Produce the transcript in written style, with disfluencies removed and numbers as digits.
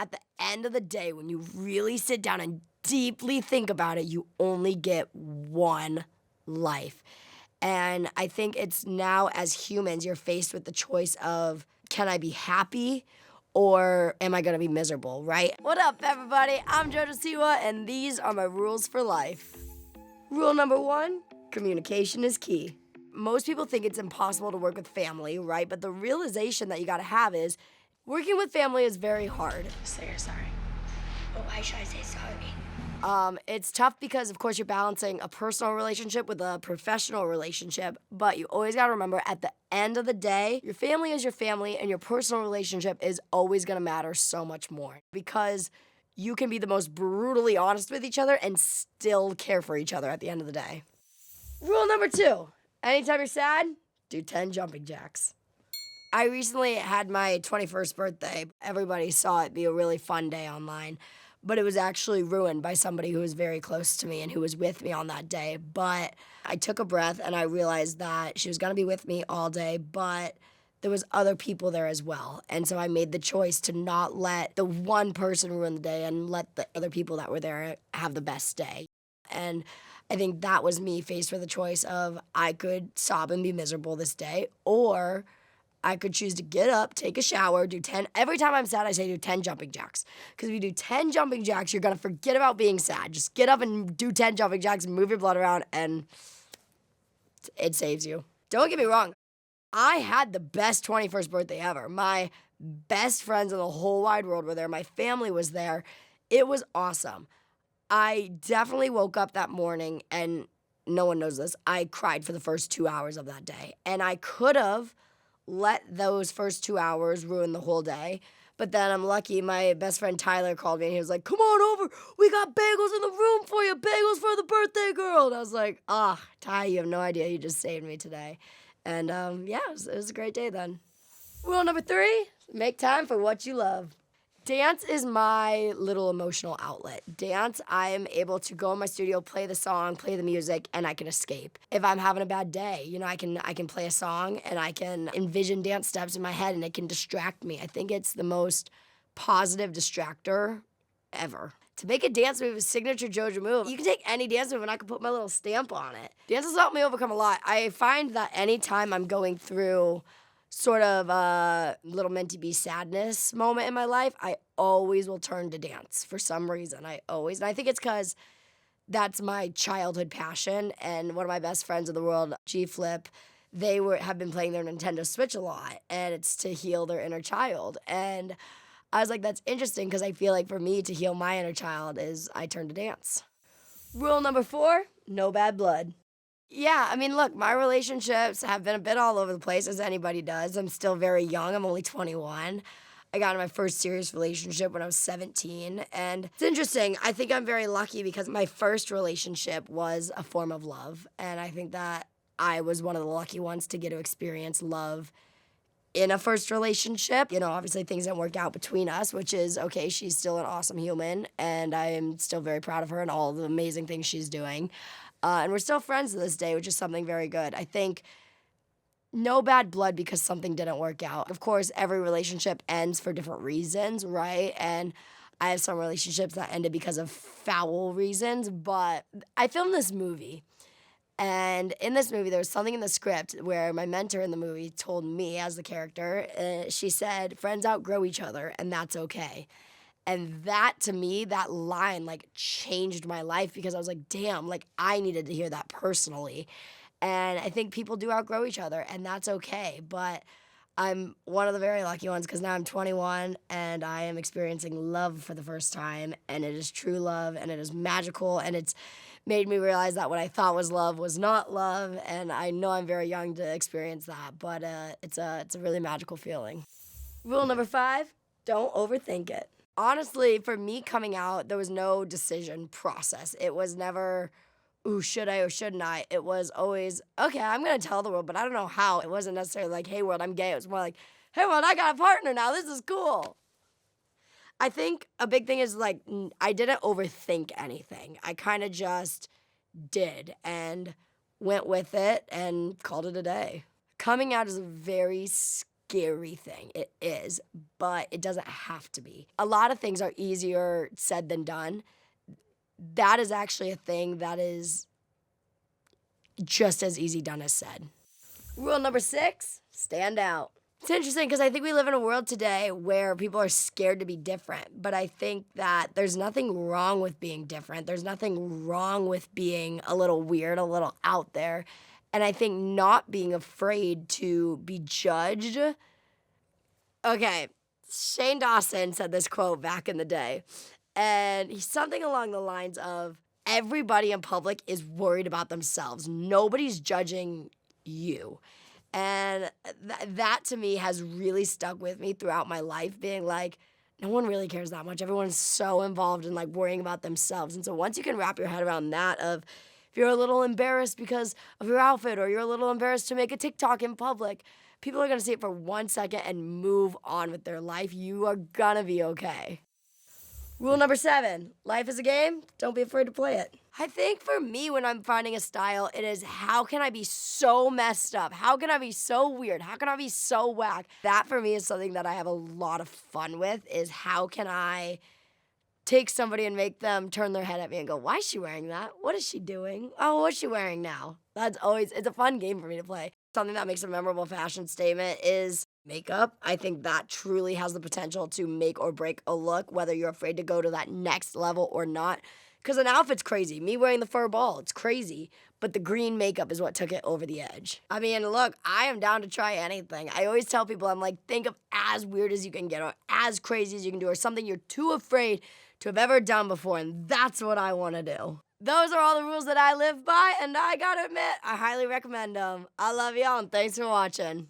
at the end of the day, when you really sit down and deeply think about it, you only get one life. And I think it's now, as humans, you're faced with the choice of, can I be happy or am I gonna be miserable, right? What up, everybody? I'm JoJo Siwa, and these are my rules for life. Rule number 1, communication is key. Most people think it's impossible to work with family, right? But the realization that you gotta have is, working with family is very hard. Say you're sorry. But why should I say sorry? It's tough because, of course, you're balancing a personal relationship with a professional relationship, but you always gotta remember, at the end of the day, your family is your family, and your personal relationship is always gonna matter so much more, because you can be the most brutally honest with each other and still care for each other at the end of the day. Rule number 2, anytime you're sad, do 10 jumping jacks. I recently had my 21st birthday. Everybody saw it be a really fun day online, but it was actually ruined by somebody who was very close to me and who was with me on that day. But I took a breath and I realized that she was gonna be with me all day, but there was other people there as well. And so I made the choice to not let the one person ruin the day and let the other people that were there have the best day. And I think that was me faced with a choice of, I could sob and be miserable this day, or I could choose to get up, take a shower, do 10. Every time I'm sad, I say do 10 jumping jacks. Because if you do 10 jumping jacks, you're gonna forget about being sad. Just get up and do 10 jumping jacks and move your blood around, and it saves you. Don't get me wrong, I had the best 21st birthday ever. My best friends in the whole wide world were there. My family was there. It was awesome. I definitely woke up that morning, and no one knows this, I cried for the first 2 hours of that day. And I could have let those first 2 hours ruin the whole day. But then I'm lucky, my best friend Tyler called me and he was like, come on over, we got bagels in the room for you, bagels for the birthday girl. And I was like, Ty, you have no idea, you just saved me today. And yeah, it was a great day then. Rule number 3, make time for what you love. Dance is my little emotional outlet. Dance, I am able to go in my studio, play the song, play the music, and I can escape. If I'm having a bad day, I can play a song and I can envision dance steps in my head and it can distract me. I think it's the most positive distractor ever. To make a dance move a signature JoJo move, you can take any dance move and I can put my little stamp on it. Dance has helped me overcome a lot. I find that anytime I'm going through sort of a little meant to be sadness moment in my life, I always will turn to dance for some reason. And I think it's because that's my childhood passion. And one of my best friends in the world, G Flip, have been playing their Nintendo Switch a lot, and it's to heal their inner child. And I was like, that's interesting, because I feel like for me to heal my inner child is I turn to dance. Rule number 4, no bad blood. Yeah, I mean, look, my relationships have been a bit all over the place, as anybody does. I'm still very young. I'm only 21. I got in my first serious relationship when I was 17. And it's interesting. I think I'm very lucky because my first relationship was a form of love. And I think that I was one of the lucky ones to get to experience love in a first relationship. Obviously things didn't work out between us, which is okay. She's still an awesome human, and I am still very proud of her and all the amazing things she's doing. And we're still friends to this day, which is something very good. I think no bad blood because something didn't work out. Of course, every relationship ends for different reasons, right? And I have some relationships that ended because of foul reasons, but I filmed this movie. And in this movie, there was something in the script where my mentor in the movie told me, as the character, she said, friends outgrow each other, and that's okay. And that, to me, that line, changed my life, because I was like, damn, I needed to hear that personally. And I think people do outgrow each other, and that's okay. But I'm one of the very lucky ones, because now I'm 21, and I am experiencing love for the first time, and it is true love, and it is magical, and it's made me realize that what I thought was love was not love, and I know I'm very young to experience that, but it's a really magical feeling. Rule number 5, don't overthink it. Honestly, for me coming out, there was no decision process. It was never, ooh, should I or shouldn't I? It was always, okay, I'm going to tell the world, but I don't know how. It wasn't necessarily like, hey, world, I'm gay. It was more like, hey, world, I got a partner now. This is cool. I think a big thing is, I didn't overthink anything. I kind of just did and went with it and called it a day. Coming out is a very scary thing. It is, but it doesn't have to be. A lot of things are easier said than done. That is actually a thing that is just as easy done as said. Rule number 6, stand out. It's interesting because I think we live in a world today where people are scared to be different, but I think that there's nothing wrong with being different. There's nothing wrong with being a little weird, a little out there. And I think not being afraid to be judged. Okay, Shane Dawson said this quote back in the day, and he's something along the lines of, everybody in public is worried about themselves. Nobody's judging you. And that to me has really stuck with me throughout my life, being like, no one really cares that much. Everyone's so involved in like worrying about themselves. And so once you can wrap your head around that of, if you're a little embarrassed because of your outfit, or you're a little embarrassed to make a TikTok in public, people are gonna see it for 1 second and move on with their life. You are gonna be okay. Rule number 7, life is a game, don't be afraid to play it. I think for me, when I'm finding a style, it is, how can I be so messed up? How can I be so weird? How can I be so whack? That for me is something that I have a lot of fun with, is how can I take somebody and make them turn their head at me and go, why is she wearing that? What is she doing? Oh, what's she wearing now? It's a fun game for me to play. Something that makes a memorable fashion statement is makeup. I think that truly has the potential to make or break a look, whether you're afraid to go to that next level or not. Because an outfit's crazy. Me wearing the fur ball, it's crazy. But the green makeup is what took it over the edge. I mean, look, I am down to try anything. I always tell people, I'm like, think of as weird as you can get, or as crazy as you can do, or something you're too afraid to have ever done before, and that's what I want to do. Those are all the rules that I live by, and I gotta admit, I highly recommend them. I love y'all, and thanks for watching.